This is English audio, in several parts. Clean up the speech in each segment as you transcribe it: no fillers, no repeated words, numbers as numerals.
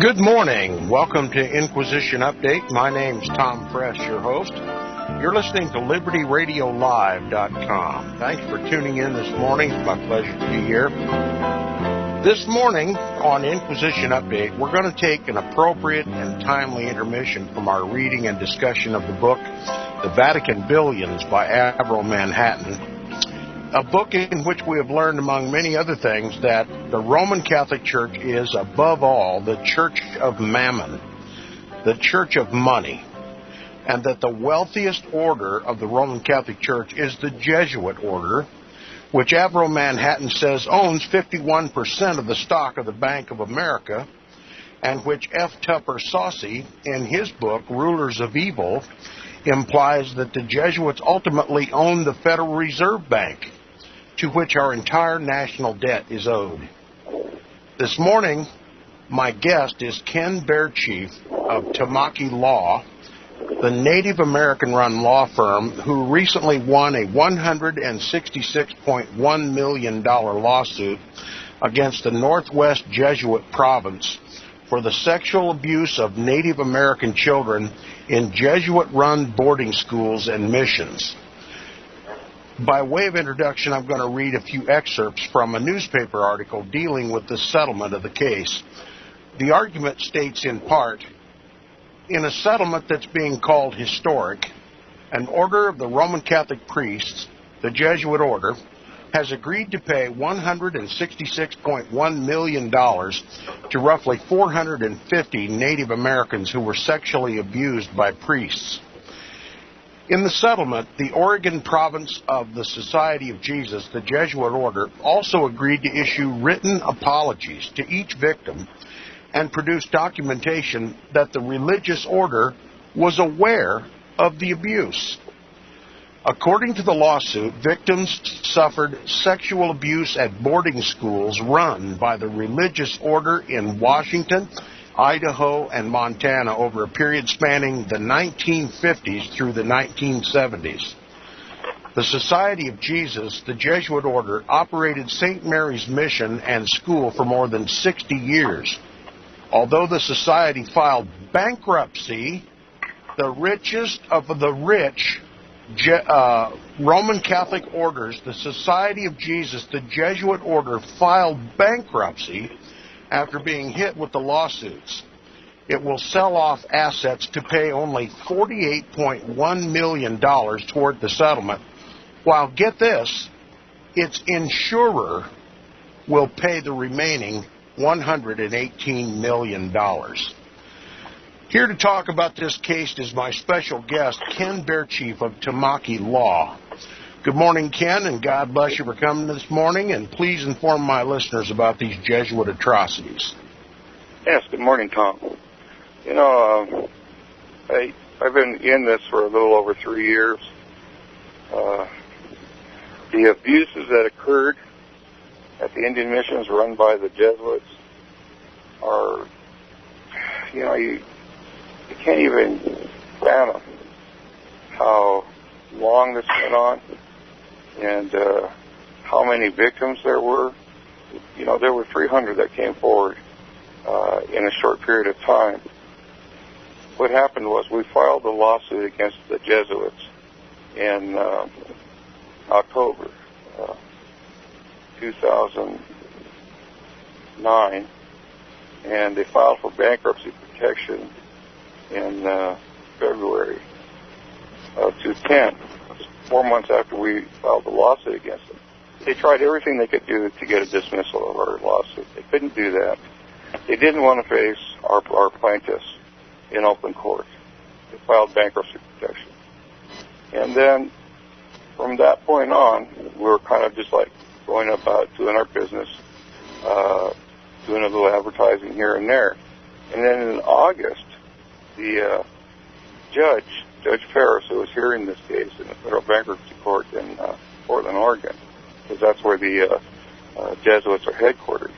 Good morning. Welcome to Inquisition Update. My name's Tom Press, your host. You're listening to LibertyRadioLive.com. Thanks for tuning in this morning. It's my pleasure to be here. This morning on Inquisition Update, we're going to take an appropriate and timely intermission from our reading and discussion of the book, The Vatican Billions by Avril Manhattan, a book in which we have learned, among many other things, that the Roman Catholic Church is, above all, the church of mammon, the church of money, and that the wealthiest order of the Roman Catholic Church is the Jesuit order, which Avril Manhattan says owns 51% of the stock of the Bank of America, and which F. Tupper Saucy, in his book, Rulers of Evil, implies that the Jesuits ultimately own the Federal Reserve Bank, to which our entire national debt is owed. This morning, my guest is Ken Bearchief of Tamaki Law, the Native American-run law firm who recently won a $166.1 million lawsuit against the Northwest Jesuit province for the sexual abuse of Native American children in Jesuit-run boarding schools and missions. By way of introduction, I'm going to read a few excerpts from a newspaper article dealing with the settlement of the case. The argument states in part, in a settlement that's being called historic, an order of the Roman Catholic priests, the Jesuit order, has agreed to pay $166.1 million to roughly 450 Native Americans who were sexually abused by priests. In the settlement, the Oregon province of the Society of Jesus, the Jesuit order, also agreed to issue written apologies to each victim and produce documentation that the religious order was aware of the abuse. According to the lawsuit, victims suffered sexual abuse at boarding schools run by the religious order in Washington, Idaho, and Montana over a period spanning the 1950s through the 1970s. The Society of Jesus, the Jesuit order, operated St. Mary's Mission and School for more than 60 years. Although the society filed bankruptcy, the richest of the rich Roman Catholic orders, the Society of Jesus, the Jesuit order, filed bankruptcy after being hit with the lawsuits. It will sell off assets to pay only $48.1 million toward the settlement, while, get this, its insurer will pay the remaining $118 million. Here to talk about this case is my special guest, Ken Bearchief of Tamaki Law. Good morning, Ken, and God bless you for coming this morning, and please inform my listeners about these Jesuit atrocities. Yes, good morning, Tom. You know, I've been in this for a little over 3 years. The abuses that occurred at the Indian missions run by the Jesuits are, you can't even fathom how long this went on and how many victims there were. You know, there were 300 that came forward in a short period of time. What happened was we filed a lawsuit against the Jesuits in October 2009, and they filed for bankruptcy protection in February of 2010, 4 months after we filed the lawsuit against them. They tried everything they could do to get a dismissal of our lawsuit. They couldn't do that. They didn't want to face our plaintiffs in open court. They filed bankruptcy protection. And then from that point on, we were kind of just like going about doing our business, doing a little advertising here and there. And then in August, the Judge Ferris, who was hearing this case in the federal bankruptcy court in Portland, Oregon, because that's where the Jesuits are headquartered,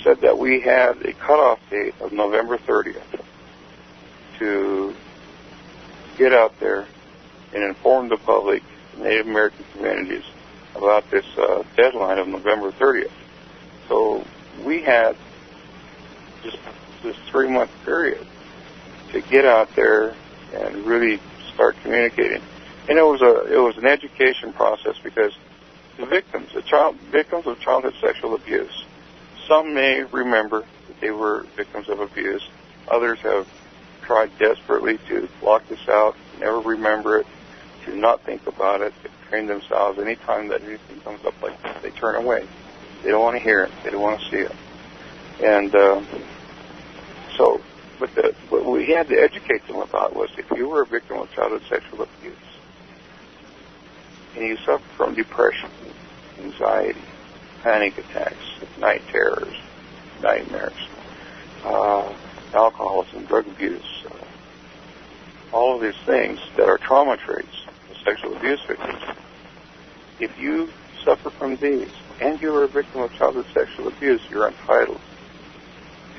said that we had a cutoff date of November 30th to get out there and inform the public, Native American communities, about this deadline of November 30th. So we had just this 3-month period to get out there and really start communicating. And it was an education process, because the victims of childhood sexual abuse, some may remember that they were victims of abuse. Others have tried desperately to block this out, never remember it, to not think about it, to train themselves. Anytime that anything comes up like this, they turn away. They don't want to hear it. They don't want to see it. And but what we had to educate them about was, if you were a victim of childhood sexual abuse and you suffer from depression, anxiety, panic attacks, night terrors, nightmares, alcoholism, drug abuse, all of these things that are trauma traits of sexual abuse victims, if you suffer from these and you're a victim of childhood sexual abuse, you're entitled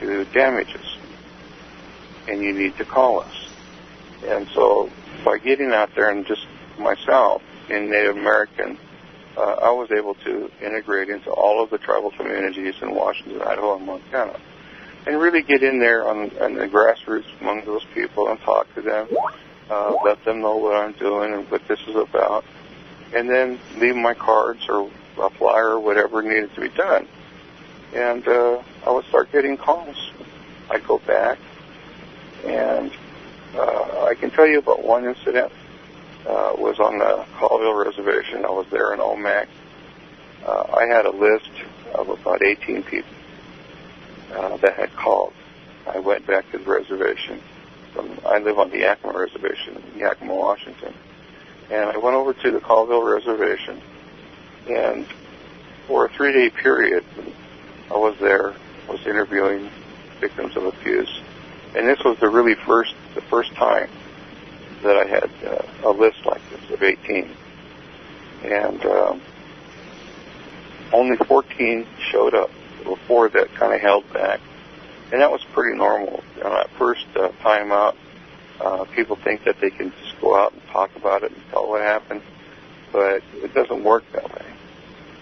to damages, and you need to call us. And so by getting out there, and just myself in Native American, I was able to integrate into all of the tribal communities in Washington, Idaho, and Montana, and really get in there on the grassroots among those people and talk to them, let them know what I'm doing and what this is about, and then leave my cards or a flyer or whatever needed to be done. And I would start getting calls. I'd go back, and I can tell you about one incident. Was on the Colville Reservation. I was there in Omak. I had a list of about 18 people that had called. I went back to the reservation. I live on the Yakima Reservation in Yakima, Washington. And I went over to the Colville Reservation, and for a 3-day period, I was there, was interviewing victims of abuse. And this was the first time that I had a list like this of 18. And only 14 showed up. There were 4 that kind of held back. And that was pretty normal. On that first time out, people think that they can just go out and talk about it and tell what happened. But it doesn't work that way.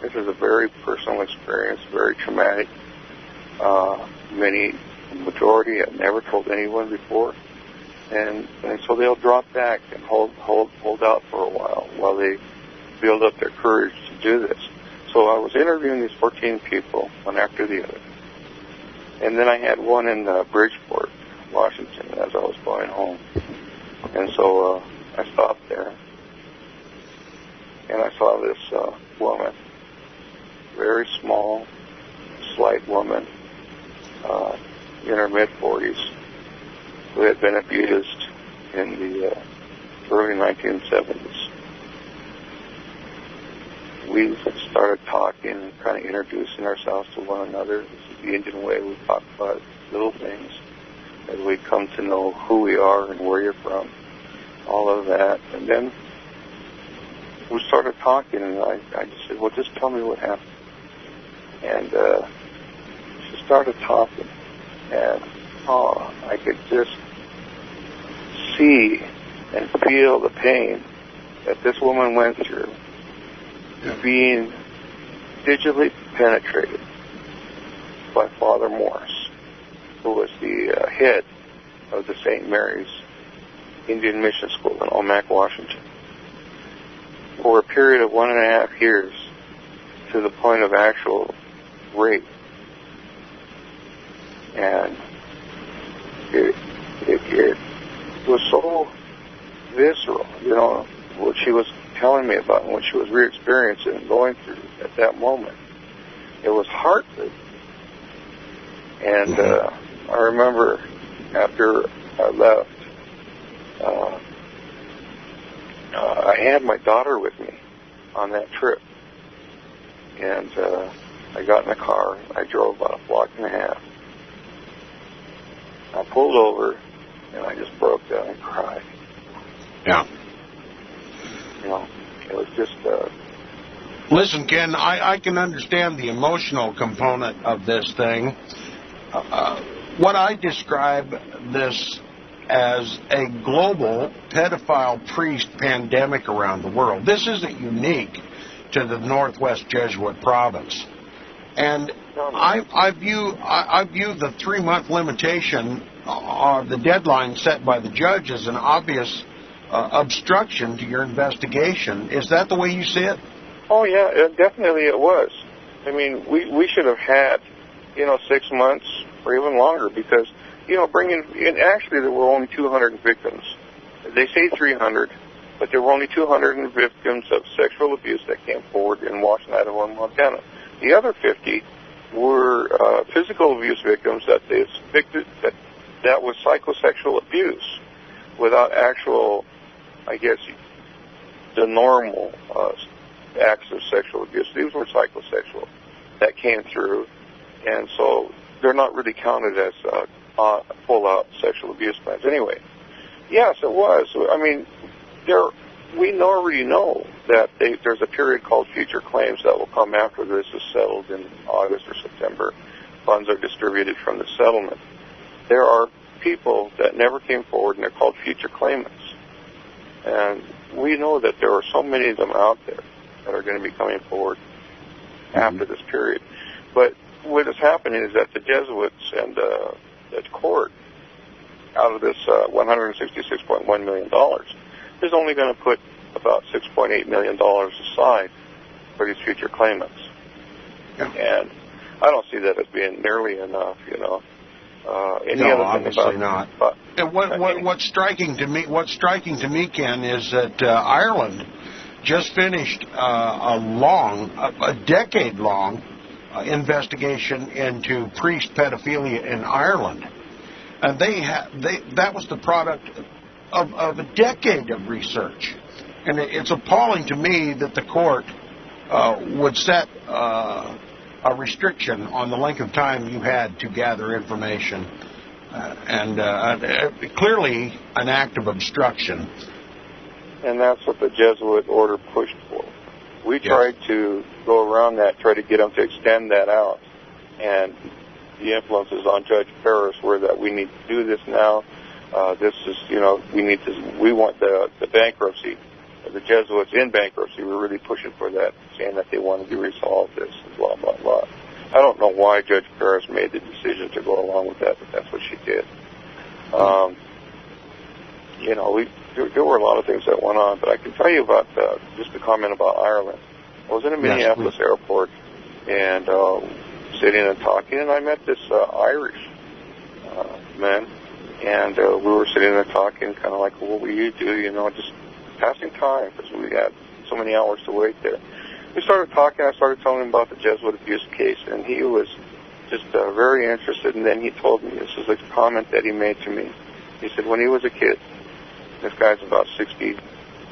This is a very personal experience, very traumatic. Majority have never told anyone before. And so they'll drop back and hold out for a while they build up their courage to do this. So I was interviewing these 14 people, one after the other. And then I had one in Bridgeport, Washington, as I was going home. And so I stopped there, and I saw this woman, very small, slight woman, in her mid-40s, who had been abused in the early 1970s. We started talking and kind of introducing ourselves to one another. This is the Indian way. We talk about little things as we come to know who we are and where you're from, all of that. And then we started talking, and I just said, well, just tell me what happened. And she started talking, and I could just see and feel the pain that this woman went through, being digitally penetrated by Father Morris, who was the head of the St. Mary's Indian Mission School in Omak, Washington, for a period of 1.5 years, to the point of actual rape. And it was so visceral, what she was telling me about and what she was re-experiencing and going through at that moment. It was heartbreaking. And I remember after I left, I had my daughter with me on that trip. And I got in the car. I drove about 1.5 blocks. I pulled over, and I just broke down and cried. Yeah. It was just... Listen, Ken, I can understand the emotional component of this thing. What I describe this as a global pedophile priest pandemic around the world. This isn't unique to the Northwest Jesuit province. And I view the 3-month limitation, the deadline set by the judge, as an obvious obstruction to your investigation. Is that the way you see it? Oh yeah, definitely it was. I mean, we should have had 6 months or even longer, because bringing in, actually there were only 200 victims. They say 300, but there were only 200 victims of sexual abuse that came forward in Washington, Idaho, and Montana. The other 50 were physical abuse victims that that was psychosexual abuse without actual, I guess, the normal acts of sexual abuse. These were psychosexual that came through, and so they're not really counted as full-out sexual abuse claims. Anyway, yes, it was. I mean, we already know that there's a period called future claims that will come after this is settled in August or September. Funds are distributed from the settlement. There are people that never came forward, and they're called future claimants. And we know that there are so many of them out there that are going to be coming forward after this period. But what is happening is that the Jesuits and the court, out of this $166.1 million, is only going to put about $6.8 million aside for these future claimants. Yeah. And I don't see that as being nearly enough, No, obviously not. And what's striking to me, Ken, is that Ireland just finished a decade-long investigation into priest pedophilia in Ireland, and that was the product of a decade of research. And it's appalling to me that the court would set a restriction on the length of time you had to gather information, and clearly an act of obstruction. And that's what the Jesuit order pushed for. We tried to go around that, try to get them to extend that out, and the influences on Judge Paris were that we need to do this now. This is, we want the bankruptcy. The Jesuits in bankruptcy were really pushing for that, saying that they wanted to resolve this, and blah, blah, blah. I don't know why Judge Paris made the decision to go along with that, but that's what she did. There were a lot of things that went on, but I can tell you about just a comment about Ireland. I was in a Minneapolis airport and sitting and talking, and I met this Irish man, and we were sitting there talking, kind of like, well, what will you do? Just passing time, because we had so many hours to wait there. We started talking. I started telling him about the Jesuit abuse case, and he was just very interested. And then he told me, this is a comment that he made to me. He said, when he was a kid, this guy's about 60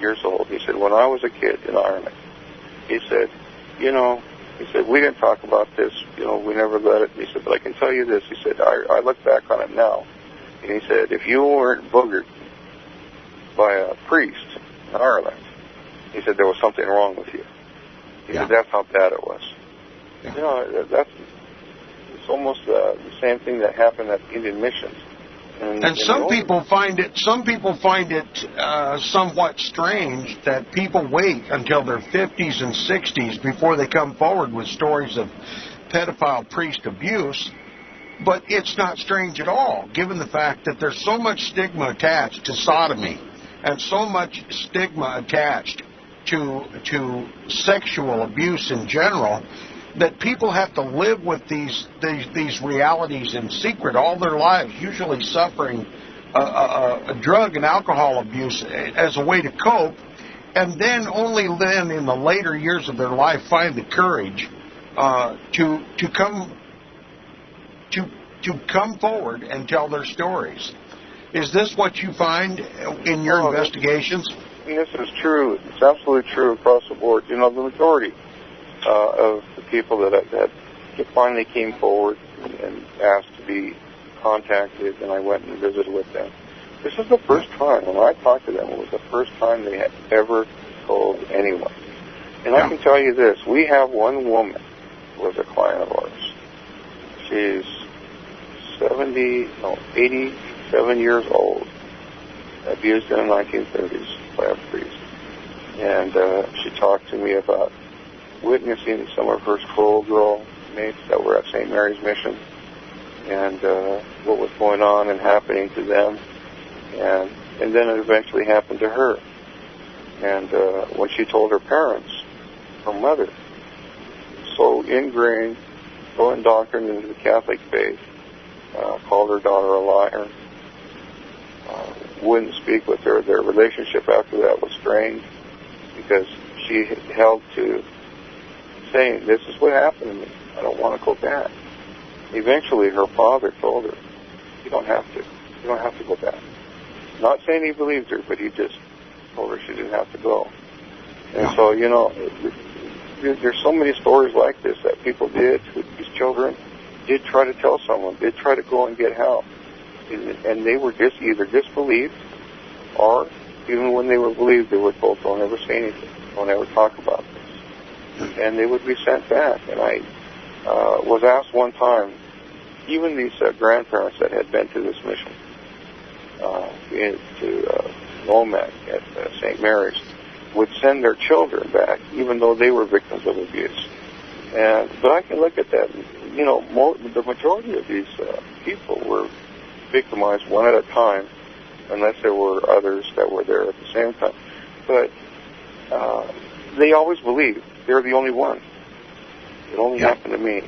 years old. He said, when I was a kid in Ireland, he said, we didn't talk about this. We never let it. He said, but I can tell you this. He said, I look back on it now. And he said, if you weren't boogered by a priest in Ireland, he said, there was something wrong with you. He said, that's how bad it was. Yeah. It's almost the same thing that happened at Indian missions. And some people find it somewhat strange that people wait until their 50s and 60s before they come forward with stories of pedophile priest abuse. But it's not strange at all, given the fact that there's so much stigma attached to sodomy and so much stigma attached to sexual abuse in general, that people have to live with these realities in secret all their lives, usually suffering a drug and alcohol abuse as a way to cope, and then only then in the later years of their life find the courage to come forward and tell their stories. Is this what you find in your investigations? This is true. It's absolutely true across the board. The majority of the people that finally came forward and asked to be contacted, and I went and visited with them. This is the first time, when I talked to them, it was the first time they had ever told anyone. And I can tell you this, we have one woman who was a client of ours. She's 87 years old, abused in the 1930s by a priest. And she talked to me about witnessing some of her schoolgirl inmates that were at St. Mary's Mission, and what was going on and happening to them. And then it eventually happened to her. And when she told her parents, her mother, so ingrained, so indoctrinated into the Catholic faith, called her daughter a liar, wouldn't speak with her. Their relationship after that was strained because she held to saying, this is what happened to me. I don't want to go back. Eventually, her father told her, you don't have to. You don't have to go back. Not saying he believed her, but he just told her she didn't have to go. And so, you know, there's so many stories like this that people did with these children, did try to tell someone, did try to go and get help. And they were just either disbelieved, or even when they were believed, they were told, don't ever say anything, don't ever talk about this. And they would be sent back. And I was asked one time, even these grandparents that had been to this mission, to Womack at St. Mary's, would send their children back, even though they were victims of abuse. But I can look at that, you know, the majority of these people were victimized one at a time, unless there were others that were there at the same time. But they always believe they're the only one. It only happened to me.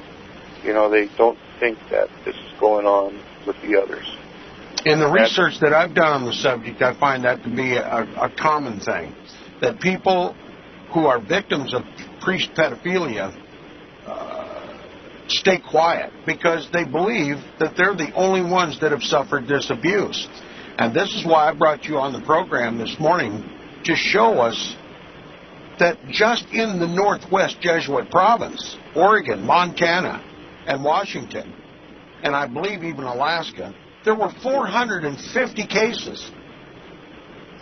You know, they don't think that this is going on with the others. In the research that I've done on the subject, I find that to be a common thing, that people who are victims of priest pedophilia stay quiet because they believe that they're the only ones that have suffered this abuse. And this is why I brought you on the program this morning, to show us that just in the Northwest Jesuit province, Oregon, Montana, and Washington, and I believe even Alaska, there were 450 cases.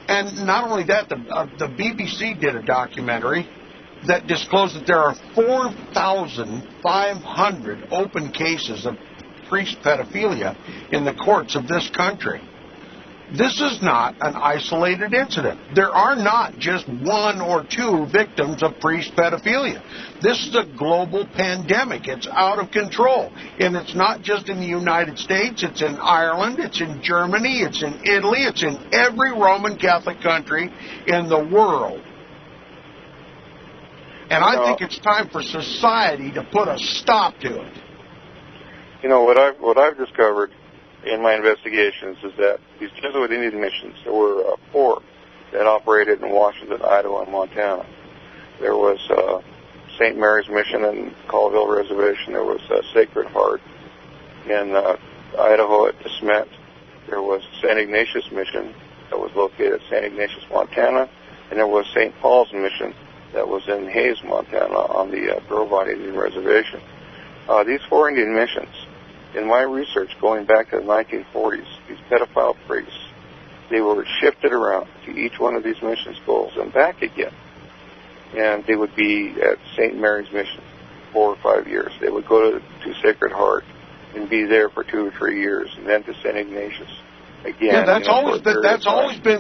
And not only that, the BBC did a documentary that disclosed that there are 4,500 open cases of priest pedophilia in the courts of this country. This is not an isolated incident. There are not just one or two victims of priest pedophilia. This is a global pandemic. It's out of control. And it's not just in the United States. It's in Ireland. It's in Germany. It's in Italy. It's in every Roman Catholic country in the world. And I think it's time for society to put a stop to it. You know, what I've discovered in my investigations is that these Jesuit Indian missions, there were 4 that operated in Washington, Idaho, and Montana. There was St. Mary's Mission in Colville Reservation. There was Sacred Heart in Idaho at DeSmet. There was St. Ignatius Mission that was located at St. Ignatius, Montana. And there was St. Paul's Mission that was in Hayes, Montana on the Grovine Indian Reservation. These 4 Indian missions, in my research going back to the 1940s, these pedophile priests, they were shifted around to each one of these mission schools and back again. And they would be at St. Mary's Mission 4 or 5 years. They would go to Sacred Heart and be there for 2 or 3 years, and then to St. Ignatius again. Yeah, that's always been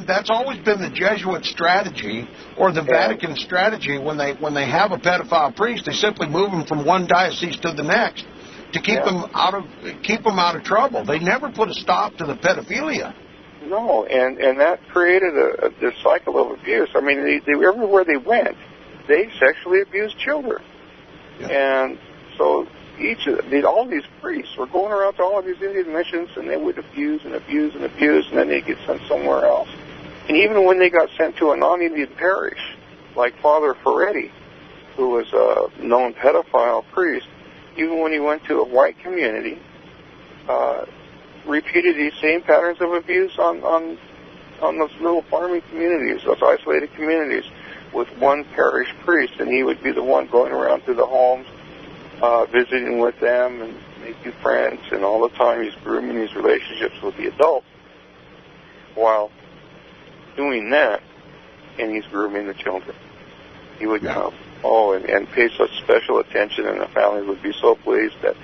the Jesuit strategy, or the Vatican strategy. When they have a pedophile priest, they simply move him from one diocese to the next to keep them out of trouble. They never put a stop to the pedophilia. No, and that created this cycle of abuse. I mean, they everywhere they went, they sexually abused children, and so all these priests were going around to all of these Indian missions, and they would abuse and abuse and abuse, and then they get sent somewhere else. And even when they got sent to a non-Indian parish, like Father Ferretti, who was a known pedophile priest, even when he went to a white community, repeated these same patterns of abuse on those little farming communities, those isolated communities, with one parish priest, and he would be the one going around to the homes, visiting with them and making friends, and all the time he's grooming these relationships with the adults while doing that, and he's grooming the children. He would come, and pay such special attention, and the family would be so pleased that,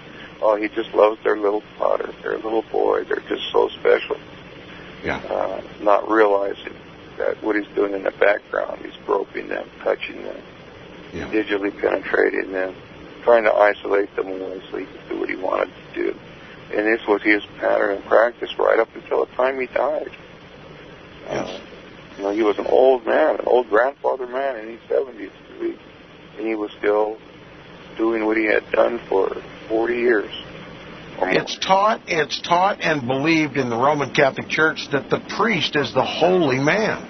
he just loves their little daughter, their little boy. They're just so special. Not realizing that what he's doing in the background, he's groping them, touching them, digitally penetrating them. trying to isolate them away so he could do what he wanted to do. And this was his pattern and practice right up until the time he died. He was an old man, an old grandfather man in his 70s, and he was still doing what he had done for 40 years. It's taught and believed in the Roman Catholic Church that the priest is the holy man.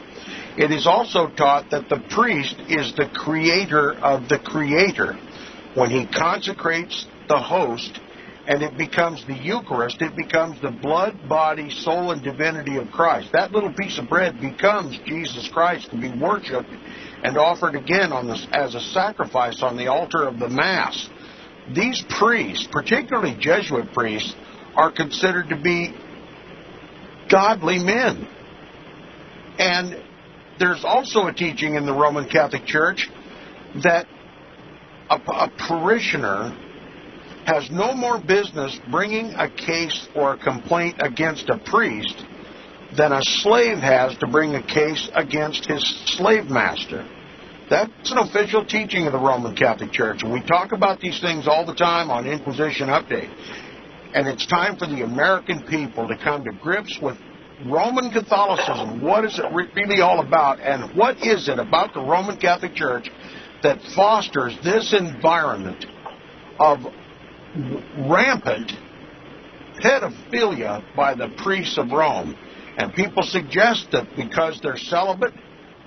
It is also taught that the priest is the creator of the creator. When he consecrates the host and it becomes the Eucharist, it becomes the blood, body, soul, and divinity of Christ. That little piece of bread becomes Jesus Christ to be worshipped and offered again as a sacrifice on the altar of the Mass. These priests, particularly Jesuit priests, are considered to be godly men. And there's also a teaching in the Roman Catholic Church that a parishioner has no more business bringing a case or a complaint against a priest than a slave has to bring a case against his slave master. That's an official teaching of the Roman Catholic Church, and we talk about these things all the time on Inquisition Update. And it's time for the American people to come to grips with Roman Catholicism. What is it really all about, and what is it about the Roman Catholic Church that fosters this environment of rampant pedophilia by the priests of Rome? And people suggest that because they're celibate,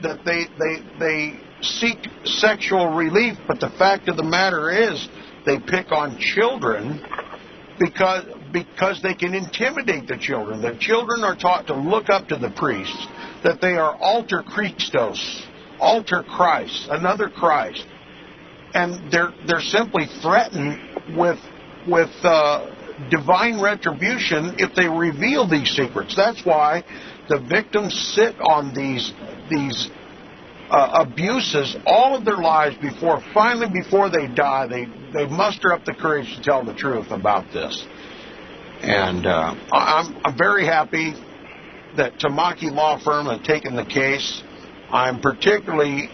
that they seek sexual relief, but the fact of the matter is they pick on children because they can intimidate the children. The children are taught to look up to the priests, that they are alter Christos, alter Christ, another Christ, and they're simply threatened with divine retribution if they reveal these secrets. That's why the victims sit on these abuses all of their lives before they die, they muster up the courage to tell the truth about this. And I'm very happy that Tamaki Law Firm has taken the case. I'm particularly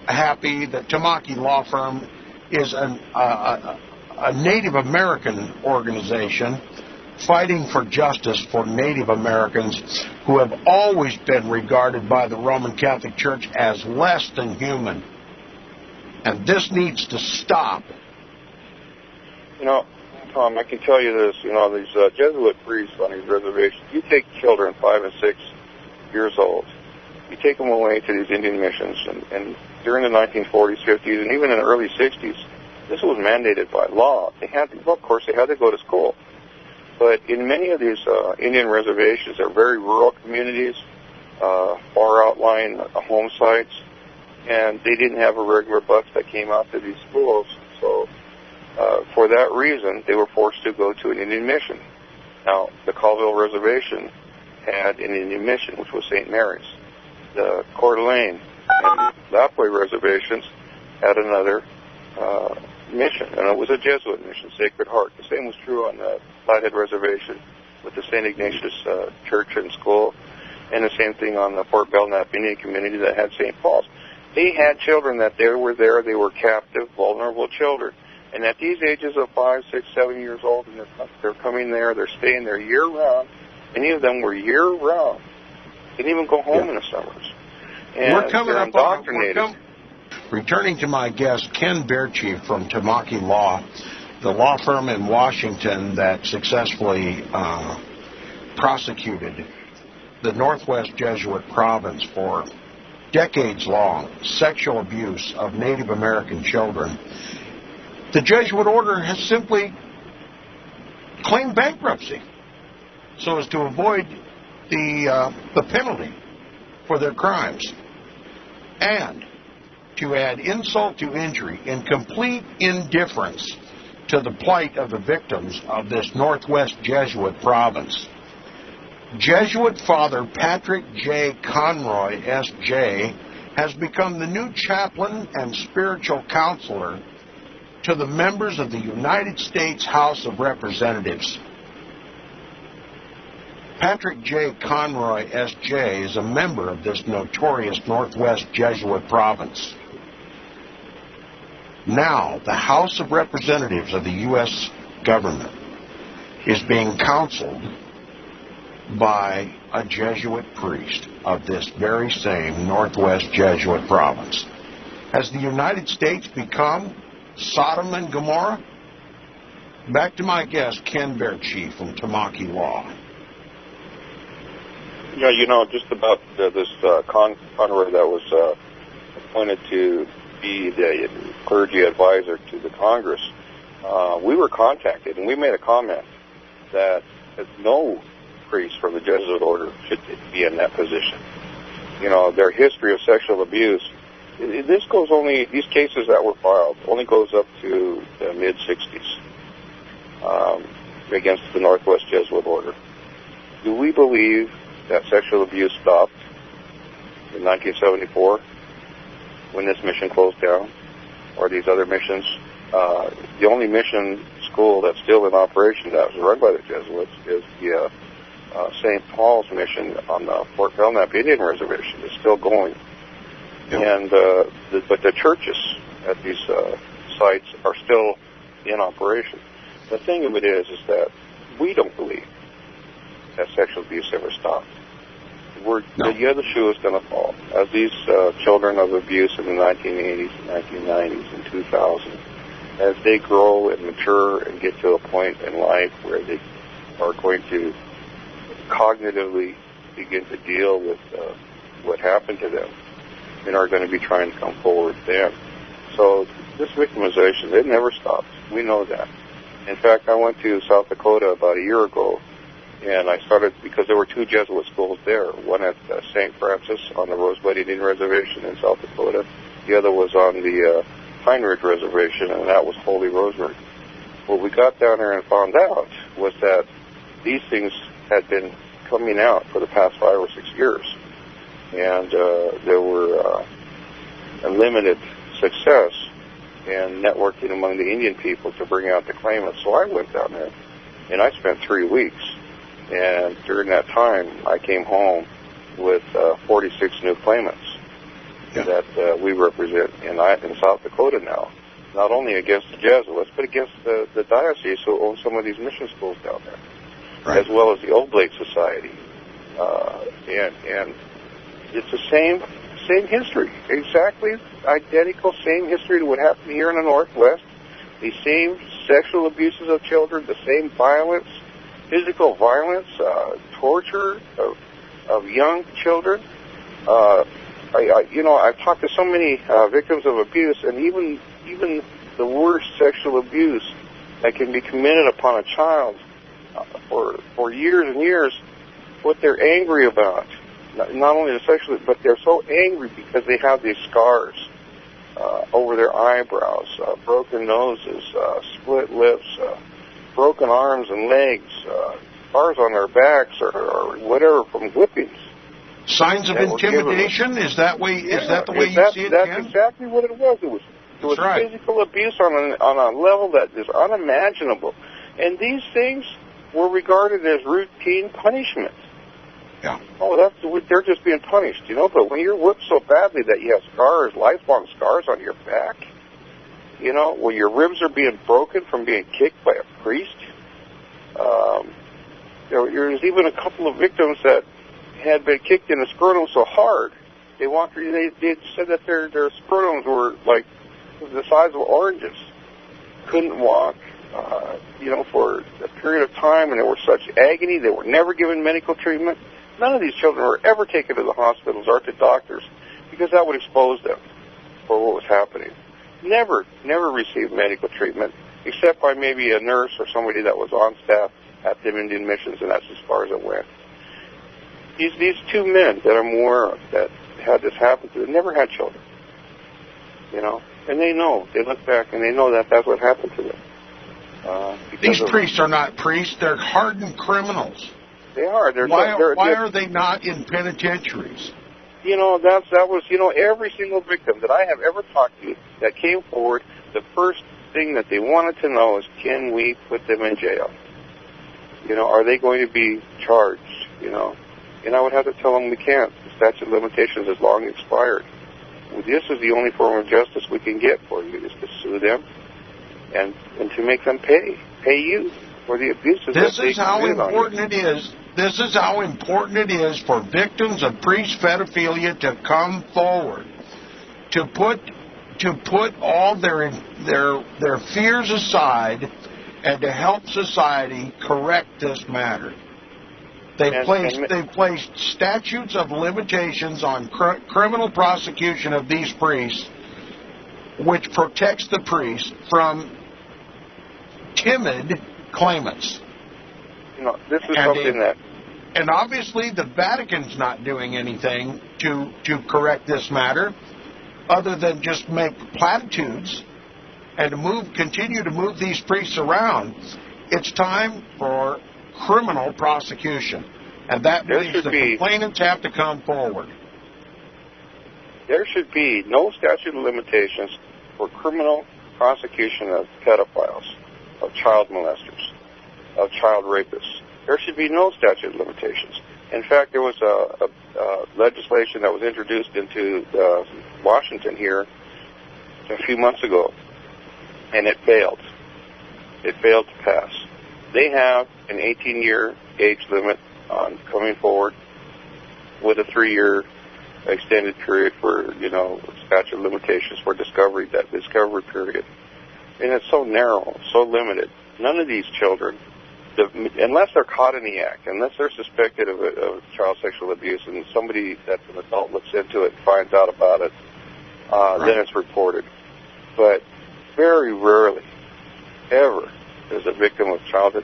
happy that Tamaki Law Firm is a Native American organization fighting for justice for Native Americans who have always been regarded by the Roman Catholic Church as less than human. And this needs to stop. Tom, I can tell you this, these Jesuit priests on these reservations, you take children 5 and 6 years old, you take them away to these Indian missions, and during the 1940s, 50s, and even in the early 60s, this was mandated by law. Of course, they had to go to school. But in many of these Indian reservations, they're very rural communities, far outlying home sites, and they didn't have a regular bus that came out to these schools. So for that reason, they were forced to go to an Indian mission. Now, the Colville Reservation had an Indian mission, which was St. Mary's. The Coeur d'Alene and Lapwai reservations had another mission, and it was a Jesuit mission, Sacred Heart. The same was true on the Flathead Reservation with the St. Ignatius Church and School, and the same thing on the Fort Belknap Indian community that had St. Paul's. They had children that they were there, they were captive, vulnerable children. And at these ages of 5, 6, 7 years old, and they're coming there, they're staying there year-round. Many of them were year-round. They didn't even go home in the summers. And we're coming they're up indoctrinated. Returning to my guest, Ken Bearchief from Tamaki Law, the law firm in Washington that successfully prosecuted the Northwest Jesuit province for decades-long sexual abuse of Native American children. The Jesuit order has simply claimed bankruptcy so as to avoid the penalty for their crimes. And to add insult to injury, in complete indifference to the plight of the victims of this Northwest Jesuit province, Jesuit Father Patrick J. Conroy, S.J., has become the new chaplain and spiritual counselor to the members of the United States House of Representatives. Patrick J. Conroy, S.J., is a member of this notorious Northwest Jesuit province. Now, the House of Representatives of the U.S. government is being counseled by a Jesuit priest of this very same Northwest Jesuit province. Has the United States become Sodom and Gomorrah? Back to my guest, Ken Bearchief from Tamaki Law. Yeah, just about this conroy that was appointed to be the clergy advisor to the Congress, we were contacted, and we made a comment that no priest from the Jesuit order should be in that position. Their history of sexual abuse, these cases that were filed only goes up to the mid-60s against the Northwest Jesuit order. Do we believe that sexual abuse stopped in 1974 when this mission closed down, or these other missions? The only mission school that's still in operation that was run by the Jesuits is the St. Paul's mission on the Fort Belknap Indian Reservation. It's still going. Yep. And but the churches at these sites are still in operation. The thing of it is that we don't believe that sexual abuse ever stopped. The other shoe is going to fall. As these children of abuse in the 1980s, 1990s, and 2000, as they grow and mature and get to a point in life where they are going to cognitively begin to deal with what happened to them, and are going to be trying to come forward then. So this victimization, it never stops. We know that. In fact, I went to South Dakota about a year ago, and I started, because there were two Jesuit schools there, one at St. Francis on the Rosebud Indian Reservation in South Dakota. The other was on the Pine Ridge Reservation, and that was Holy Rosary. What we got down there and found out was that these things had been coming out for the past 5 or 6 years, and there were a limited success in networking among the Indian people to bring out the claimants. So I went down there, and I spent 3 weeks. And during that time, I came home with 46 new claimants that we represent in South Dakota now, not only against the Jesuits, but against the diocese who own some of these mission schools down there, right, as well as the Oblate Society. And it's the same history, exactly identical same history to what happened here in the Northwest, the same sexual abuses of children, the same violence, physical violence, torture of young children. I've talked to so many victims of abuse, and even the worst sexual abuse that can be committed upon a child for years and years, what they're angry about, not only the sexual, but they're so angry because they have these scars over their eyebrows, broken noses, split lips, broken arms and legs, scars on their backs, or whatever from whippings. Signs of intimidation? Is that the way you see it, That's Ken? exactly what it was. It was right. Physical abuse on a level that is unimaginable. And these things were regarded as routine punishment. Yeah. Oh, they're just being punished, But when you're whipped so badly that you have scars, lifelong scars on your back, when your ribs are being broken from being kicked by a priest. There's even a couple of victims that had been kicked in the scrotum so hard, they said that their scrotums were like the size of oranges. Couldn't walk, for a period of time, and there was such agony. They were never given medical treatment. None of these children were ever taken to the hospitals or to doctors, because that would expose them for what was happening. Never received medical treatment, except by maybe a nurse or somebody that was on staff at the Indian missions, and that's as far as it went. These two men that I'm aware of that had this happen to them never had children, and they know. They look back and they know that that's what happened to them. These priests are not priests; they're hardened criminals. They are. Why are they not in penitentiaries? That was every single victim that I have ever talked to that came forward, the first thing that they wanted to know is, can we put them in jail? Are they going to be charged? And I would have to tell them we can't. The statute of limitations is long expired. this is the only form of justice we can get for you, is to sue them and to make them pay you for the abuses that they committed on you. This is how important it is for victims of priest pedophilia to come forward, to put all their fears aside, and to help society correct this matter. They've placed statutes of limitations on criminal prosecution of these priests, which protects the priests from timid claimants. This is something that... And obviously the Vatican's not doing anything to correct this matter, other than just make platitudes and continue to move these priests around. It's time for criminal prosecution, and that means the complainants have to come forward. There should be no statute of limitations for criminal prosecution of pedophiles, of child molesters, of child rapists. There should be no statute of limitations. In fact, there was a legislation that was introduced into Washington here a few months ago, and it failed. It failed to pass. They have an 18-year age limit on coming forward with a 3-year extended period for, statute of limitations for discovery, that discovery period. And it's so narrow, so limited. None of these children, unless they're caught in the act, unless they're suspected of child sexual abuse and somebody that's an adult looks into it and finds out about it, then it's reported. But very rarely, ever, does a victim of child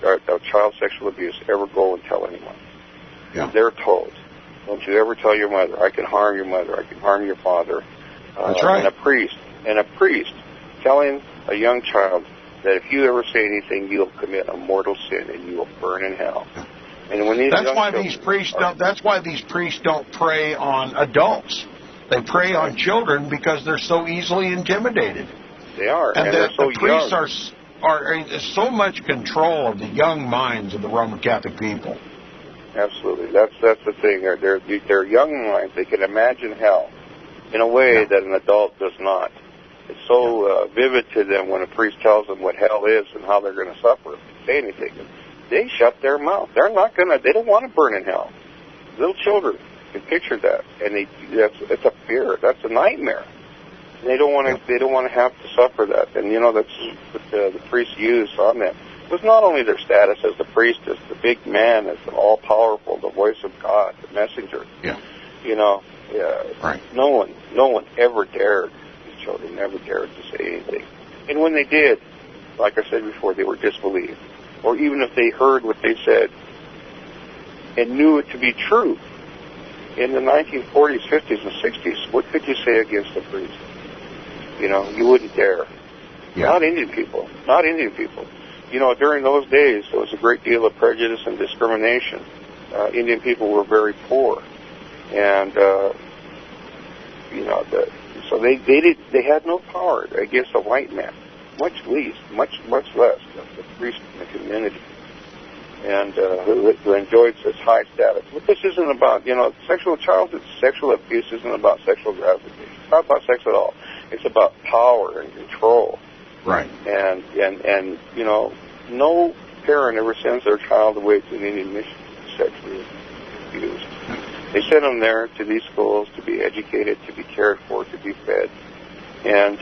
sexual abuse ever go and tell anyone. Yeah. They're told, don't you ever tell your mother. I can harm your mother. I can harm your father. That's right. And a priest telling a young child that if you ever say anything, you'll commit a mortal sin and you will burn in hell. And when these that's why these priests don't prey on adults. They prey on children because they're so easily intimidated. They are, and the so priests young. are in so much control of the young minds of the Roman Catholic people. Absolutely, that's the thing. They're young minds. They can imagine hell in a way that an adult does not. It's so vivid to them when a priest tells them what hell is and how they're going to suffer if they say anything. They shut their mouth. They don't want to burn in hell. Little children can picture that, and it's a fear. That's a nightmare. And they don't want to have to suffer that. And that's what the priests used on them. It was not only their status as the priest, as the big man, as the all-powerful, the voice of God, the messenger. Yeah. Right. No one ever dared. These children never dared to say anything. And when they did, like I said before, they were disbelieved. Or even if they heard what they said and knew it to be true, in the 1940s, 50s, and 60s, what could you say against a priest? You wouldn't dare. Yeah. Not Indian people. During those days, there was a great deal of prejudice and discrimination. Indian people were very poor, and so they had no power against a white man, much less the priest in the community, and who enjoyed such high status. But this isn't about sexual abuse isn't about sexual gratification. It's not about sex at all. It's about power and control. Right. And no parent ever sends their child away to an Indian mission to be sexually abused. They send them there to these schools to be educated, to be cared for, to be fed. And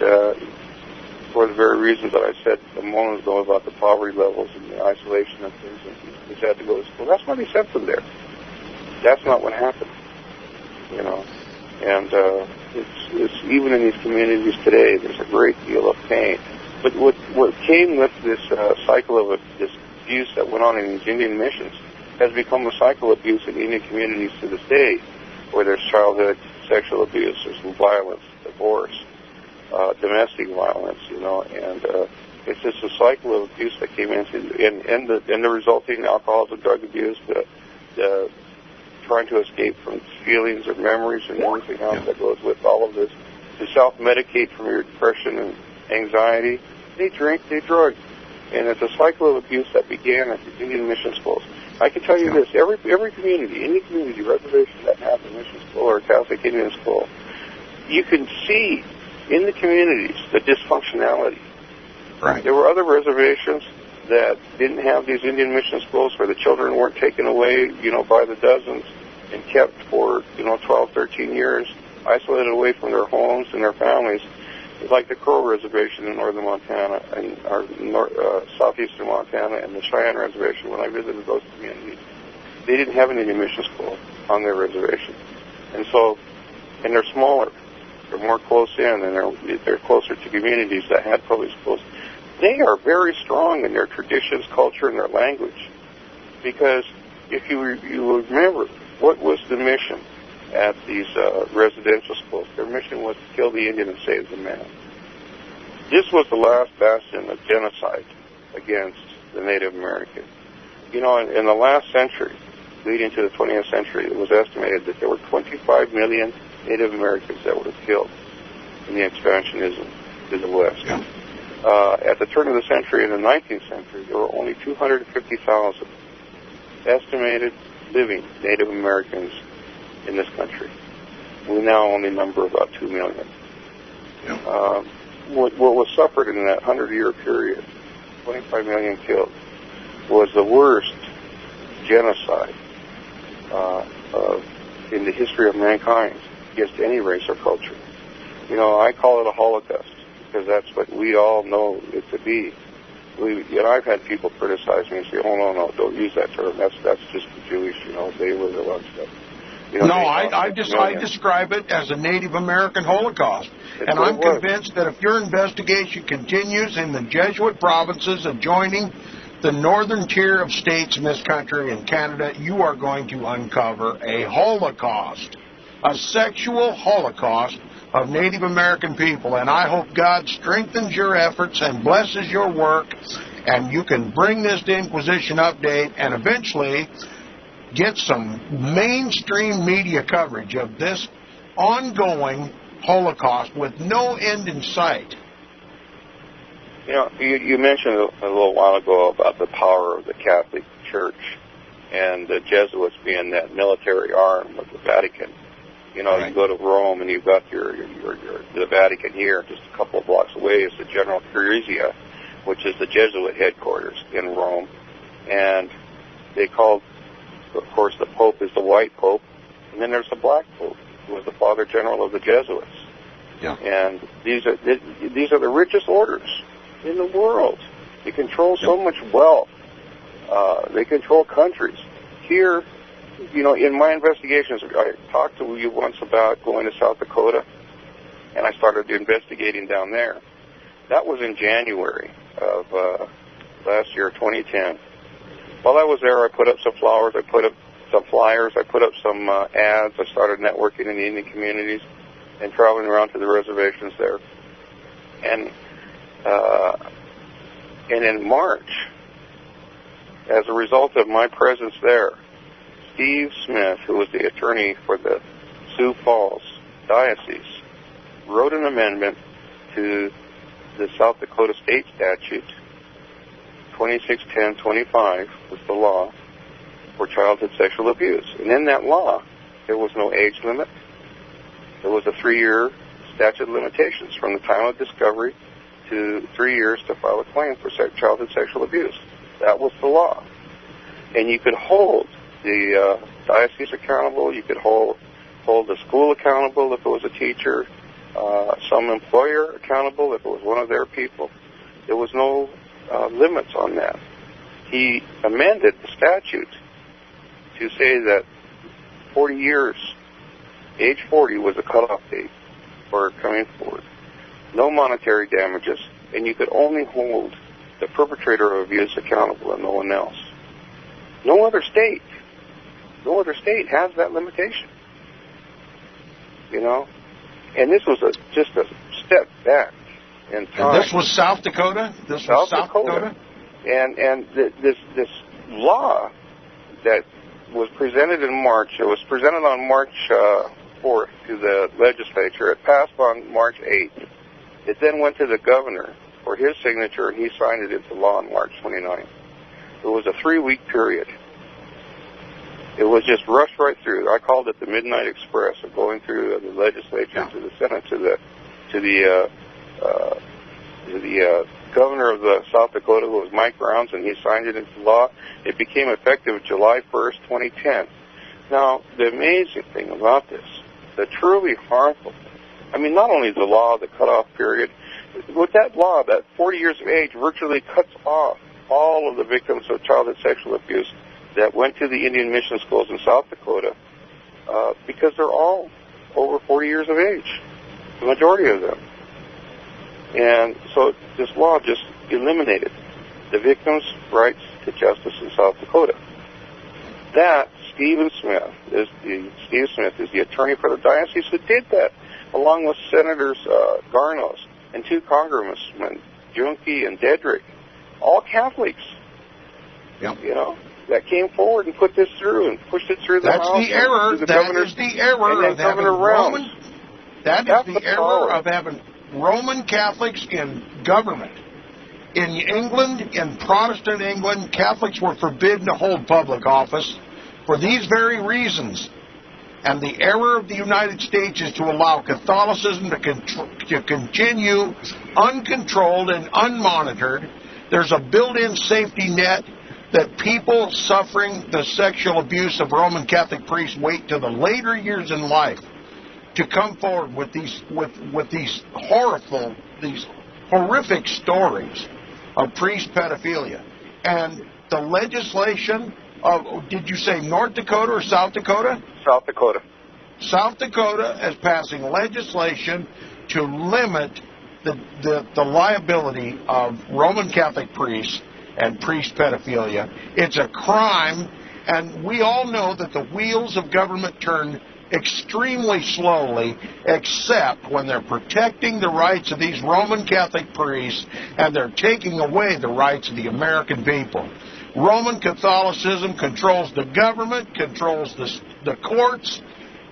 for the very reasons that I said a moment ago about the poverty levels and the isolation of things, and they had to go to school. That's why they sent them there. That's not what happened, And it's even in these communities today, there's a great deal of pain. But what came with this cycle of this abuse that went on in these Indian missions has become a cycle of abuse in Indian communities to this day, where there's childhood sexual abuse, there's violence, divorce, domestic violence, and it's just a cycle of abuse that came into and the resulting alcoholism, drug abuse, the trying to escape from feelings or memories and everything else that goes with all of this, to self-medicate from your depression and anxiety. They drink, they drug, and it's a cycle of abuse that began at the Indian mission schools. I can tell you this: every community, any community reservation that has a mission school or a Catholic Indian school, you can see in the communities the dysfunctionality. Right. There were other reservations that didn't have these Indian mission schools where the children weren't taken away, by the dozens and kept for, 12, 13 years, isolated away from their homes and their families. Like the Crow Reservation in northern Montana and southeastern Montana and the Cheyenne Reservation. When I visited those communities, they didn't have an Indian mission school on their reservation, and they're smaller, they're more close in, and they're closer to communities that had public schools. They are very strong in their traditions, culture, and their language, because if you remember, what was the mission at these residential schools? Their mission was to kill the Indian and save the man. This was the last bastion of genocide against the Native American. In the last century, leading to the 20th century, it was estimated that there were 25 million Native Americans that were killed in the expansionism to the West. Yeah. At the turn of the century, in the 19th century, there were only 250,000 estimated living Native Americans in this country. We now only number about 2 million. Yeah. What was suffered in that 100-year period, 25 million killed, was the worst genocide in the history of mankind against any race or culture. I call it a holocaust because that's what we all know it to be. I've had people criticize me and say, "Oh no, don't use that term. That's just the Jewish. They were the ones that." I describe it as a Native American Holocaust. And I'm convinced that if your investigation continues in the Jesuit provinces adjoining the northern tier of states in this country and Canada, you are going to uncover a holocaust, a sexual holocaust of Native American people. And I hope God strengthens your efforts and blesses your work, and you can bring this to Inquisition Update and eventually get some mainstream media coverage of this ongoing Holocaust with no end in sight. You mentioned a little while ago about the power of the Catholic Church and the Jesuits being that military arm of the Vatican. Right. You go to Rome and you've got the Vatican here, just a couple of blocks away is the General Curia, which is the Jesuit headquarters in Rome. And they called, of course, the Pope is the white Pope, and then there's the black Pope, who was the Father General of the Jesuits. Yeah. And these are the richest orders in the world. They control so much wealth. They control countries. Here, in my investigations, I talked to you once about going to South Dakota, and I started investigating down there. That was in January of last year, 2010. While I was there, I put up some flowers, I put up some flyers, I put up some ads. I started networking in the Indian communities and traveling around to the reservations there. And in March, as a result of my presence there, Steve Smith, who was the attorney for the Sioux Falls Diocese, wrote an amendment to the South Dakota State Statute 261025 was the law for childhood sexual abuse. And in that law, there was no age limit. There was a 3-year statute of limitations from the time of discovery to 3 years to file a claim for childhood sexual abuse. That was the law. And you could hold the diocese accountable. You could hold the school accountable if it was a teacher, some employer accountable if it was one of their people. There was no limits on that. He amended the statute to say that 40 years, age 40 was a cutoff date for coming forward. No monetary damages, and you could only hold the perpetrator of abuse accountable and no one else. No other state has that limitation. And this was just a step back in time. And this was South Dakota? South Dakota. And this law that was presented in March, it was presented on March 4th to the legislature. It passed on March 8th. It then went to the governor for his signature, and he signed it into law on March 29th. It was a 3-week period. It was just rushed right through. I called it the Midnight Express of going through the legislature to the Senate to the governor of South Dakota, who was Mike Brown, and he signed it into law. It became effective July 1st, 2010. Now, the amazing thing about this, the truly harmful thing, I mean, not only the law, the cutoff period, with that law, that 40 years of age virtually cuts off all of the victims of childhood sexual abuse that went to the Indian mission schools in South Dakota because they're all over 40 years of age, the majority of them. And so this law just eliminated the victims' rights to justice in South Dakota. That Steve Smith is the attorney for the diocese who did that, along with Senators Garnos and 2 congressmen, Junke and Dedrick, all Catholics. Yep. You know, that came forward and put this through and pushed it through the House. That's the error. That is the error of having Roman. That is the error of having Roman Catholics in government. In England, in Protestant England, Catholics were forbidden to hold public office for these very reasons. And the error of the United States is to allow Catholicism to continue uncontrolled and unmonitored. There's a built-in safety net that people suffering the sexual abuse of Roman Catholic priests wait to the later years in life to come forward with these horrific stories of priest pedophilia. And the legislation of, did you say North Dakota or South Dakota? South Dakota. South Dakota is passing legislation to limit the liability of Roman Catholic priests and priest pedophilia. It's a crime, and we all know that the wheels of government turn extremely slowly, except when they're protecting the rights of these Roman Catholic priests and they're taking away the rights of the American people. Roman Catholicism controls the government, controls the courts,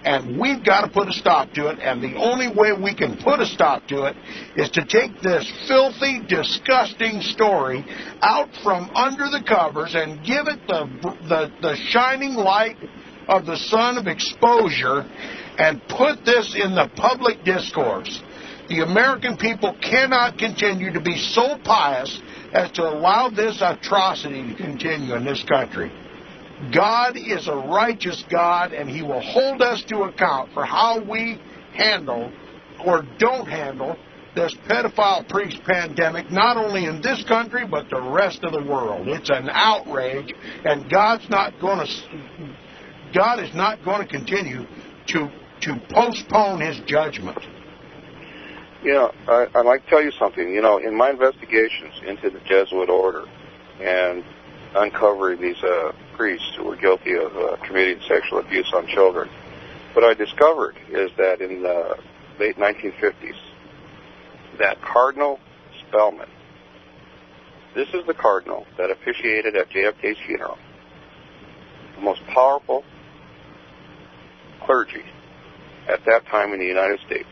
and we've got to put a stop to it, and the only way we can put a stop to it is to take this filthy, disgusting story out from under the covers and give it the shining light of the sun of exposure and put this in the public discourse. The American people cannot continue to be so pious as to allow this atrocity to continue in this country. God is a righteous God, and He will hold us to account for how we handle or don't handle this pedophile priest pandemic, not only in this country, but the rest of the world. It's an outrage, and God is not going to continue to postpone His judgment. You know, I'd like to tell you something. You know, in my investigations into the Jesuit order and uncovering these priests who were guilty of committing sexual abuse on children, what I discovered is that in the late 1950s, that Cardinal Spellman, this is the cardinal that officiated at JFK's funeral, the most powerful clergy at that time in the United States.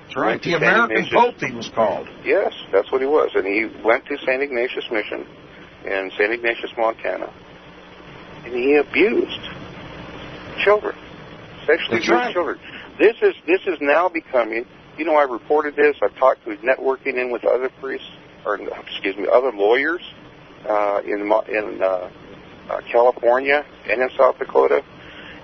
That's right. The American Pope, he was called. Yes, that's what he was. And he went to St. Ignatius Mission in St. Ignatius, Montana, and he abused children, sexually abused children. This is now becoming, you know, I reported this, I've talked to networking in with other priests, other lawyers in California and in South Dakota,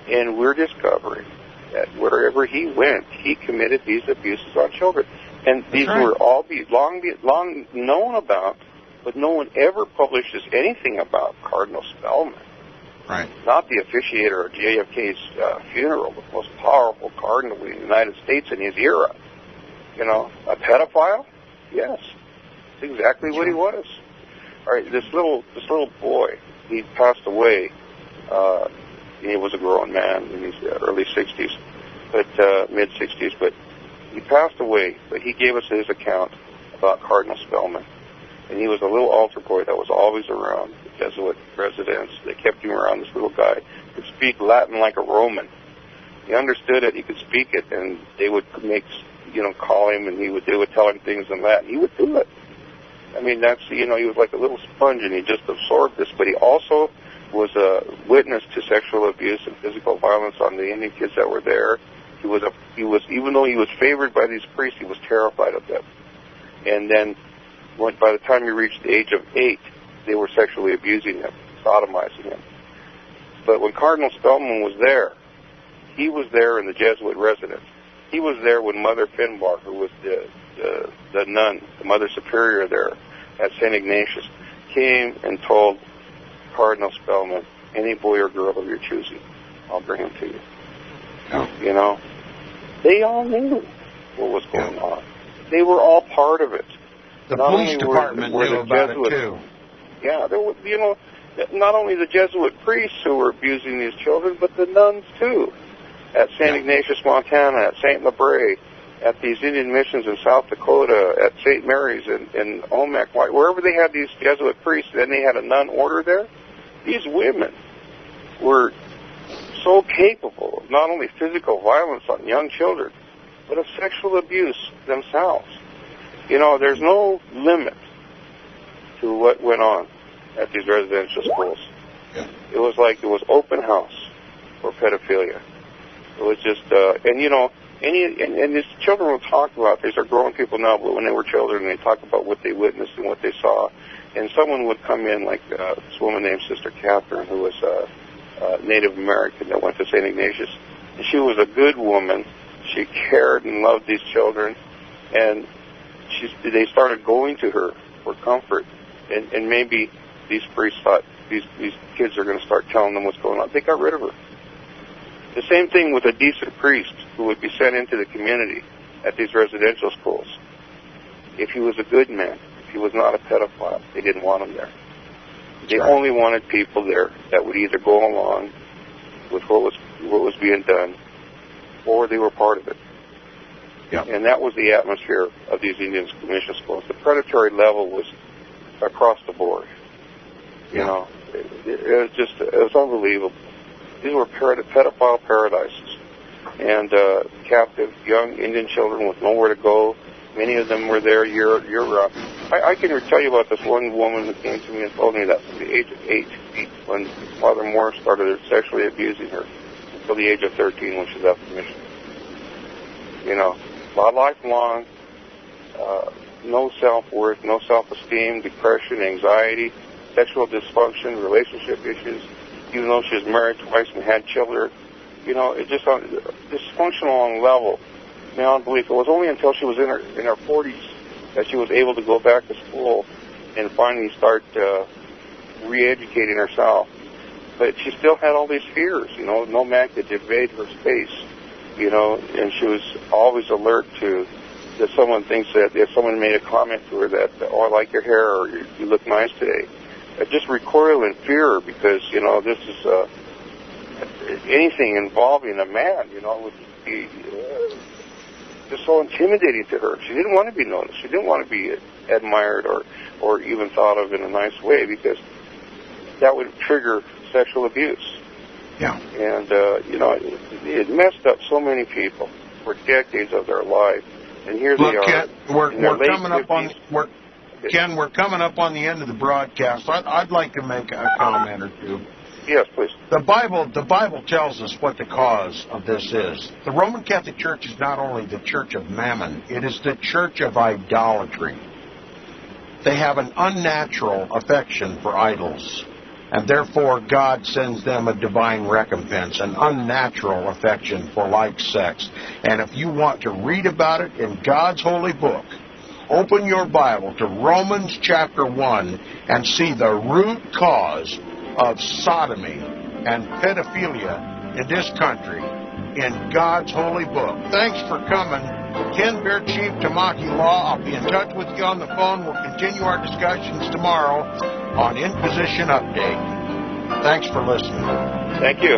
and we're discovering that wherever he went, he committed these abuses on children. And these were all long known about, but no one ever publishes anything about Cardinal Spellman. Right. Not the officiator of JFK's funeral, the most powerful cardinal in the United States in his era. You know, a pedophile? Yes. That's exactly what he was. All right, this little boy, he passed away. He was a grown man in his early 60s, but mid-60s, but he passed away. But he gave us his account about Cardinal Spellman. And he was a little altar boy that was always around the Jesuit residents. They kept him around. This little guy could speak Latin like a Roman. He understood it. He could speak it, and they would call him, and they would tell him things in Latin. He would do it. I mean, he was like a little sponge, and he just absorbed this. But he also was a witness to sexual abuse and physical violence on the Indian kids that were there. He was even though he was favored by these priests, he was terrified of them. And then, by the time he reached the age of 8, they were sexually abusing him, sodomizing him. But when Cardinal Spellman was there, he was there in the Jesuit residence. He was there when Mother Finbar, who was the nun, the Mother Superior there at St. Ignatius, came and told Cardinal Spellman, any boy or girl of your choosing, I'll bring him to you. Yeah. You know, they all knew what was going on. They were all part of it. The police department knew about it too. Yeah, there was, you know, not only the Jesuit priests who were abusing these children, but the nuns too. At St. Ignatius, Montana, at St. Labray, at these Indian missions in South Dakota, at St. Mary's in Omak, wherever they had these Jesuit priests, then they had a nun order there. These women were so capable of not only physical violence on young children, but of sexual abuse themselves. You know, there's no limit to what went on at these residential schools. Yeah. It was like it was open house for pedophilia. It was just, and you know, and these children will talk about, these are grown people now, but when they were children, they talk about what they witnessed and what they saw. And someone would come in, like this woman named Sister Catherine, who was a Native American that went to St. Ignatius. And she was a good woman. She cared and loved these children. And they started going to her for comfort. And maybe these priests thought these kids are going to start telling them what's going on. They got rid of her. The same thing with a decent priest who would be sent into the community at these residential schools. If he was a good man, if he was not a pedophile, they didn't want him there. They only wanted people there that would either go along with what was being done, or they were part of it. Yep. And that was the atmosphere of these Indian mission schools. The predatory level was across the board. You know, it was unbelievable. These were pedophile paradises, and captive young Indian children with nowhere to go. Many of them were there year round. I can tell you about this one woman who came to me and told me that from the age of 8, when Father Moore started sexually abusing her, until the age of 13 when she left the mission. You know, lifelong, no self-worth, no self-esteem, depression, anxiety, sexual dysfunction, relationship issues. Even though she was married twice and had children, you know, it just on dysfunctional on level beyond belief. It was only until she was in her 40s that she was able to go back to school and finally start re-educating herself. But she still had all these fears, you know. No man could invade her space, you know, and she was always alert to that someone thinks that if someone made a comment to her that, oh, I like your hair, or you look nice today. Just recoil in fear because, you know, this is anything involving a man, you know, would be just so intimidating to her. She didn't want to be noticed. She didn't want to be admired or even thought of in a nice way because that would trigger sexual abuse. Yeah. And, you know, it messed up so many people for decades of their life. And here they are. We're coming up on... Ken, we're coming up on the end of the broadcast. I'd like to make a comment or two. Yes, please. The Bible tells us what the cause of this is. The Roman Catholic Church is not only the church of mammon, it is the church of idolatry. They have an unnatural affection for idols, and therefore God sends them a divine recompense, an unnatural affection for like sex. And if you want to read about it in God's holy book, open your Bible to Romans chapter 1 and see the root cause of sodomy and pedophilia in this country in God's holy book. Thanks for coming. Ken Bear, Chief, Tamaki Law. I'll be in touch with you on the phone. We'll continue our discussions tomorrow on Inquisition Update. Thanks for listening. Thank you.